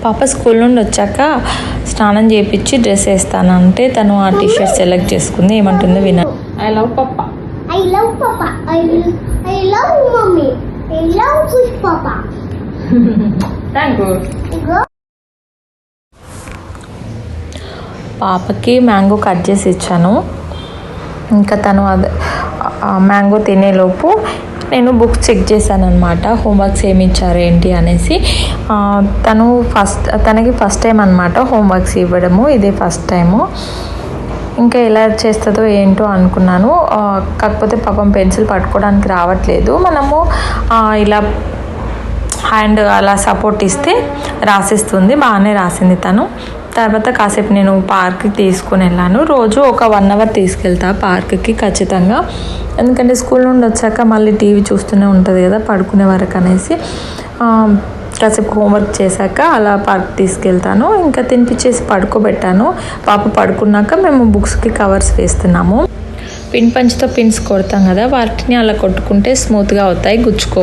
పాప స్కూల్ నుండి వచ్చాక స్నానం చేయించి డ్రెస్ వేస్తానంటే తను ఆ టీషర్ట్ సెలెక్ట్ చేసుకుంది. ఏమంటుందో విన. I love papa, I love Papa. I love Mommy. I love Push Papa. Thank you. పాపకి మ్యాంగో కట్ చేసి ఇచ్చాను. ఇంకా తను అది మ్యాంగో తినేలోపు నేను బుక్స్ చెక్ చేశాను అనమాట. హోంవర్క్స్ ఏమి ఇచ్చారు ఏంటి అనేసి. తనకి ఫస్ట్ టైం అనమాట హోంవర్క్స్ ఇవ్వడము, ఇదే ఫస్ట్ టైము. ఇంకా ఎలా చేస్తుందో ఏంటో అనుకున్నాను. కాకపోతే పాపం పెన్సిల్ పట్టుకోవడానికి రావట్లేదు. మనము ఇలా హ్యాండ్ అలా సపోర్ట్ ఇస్తే రాసిస్తుంది. బాగానే రాసింది తను. తర్వాత కాసేపు నేను పార్క్కి తీసుకుని వెళ్ళాను. రోజు ఒక 1 అవర్ తీసుకెళ్తా పార్క్కి ఖచ్చితంగా. ఎందుకంటే స్కూల్ నుండి వచ్చాక మళ్ళీ టీవీ చూస్తూనే ఉంటుంది కదా పడుకునే వరకు అనేసి. కాసేపు హోంవర్క్ చేశాక అలా పార్క్ తీసుకెళ్తాను. ఇంకా తినిపించేసి పడుకోబెట్టాను. పాప పడుకున్నాక మేము బుక్స్కి కవర్స్ వేస్తున్నాము. పిన్ పంచ్తో పిన్స్ కొడతాం కదా, వాటిని అలా కొట్టుకుంటే స్మూత్గా అవుతాయి, గుచ్చుకో.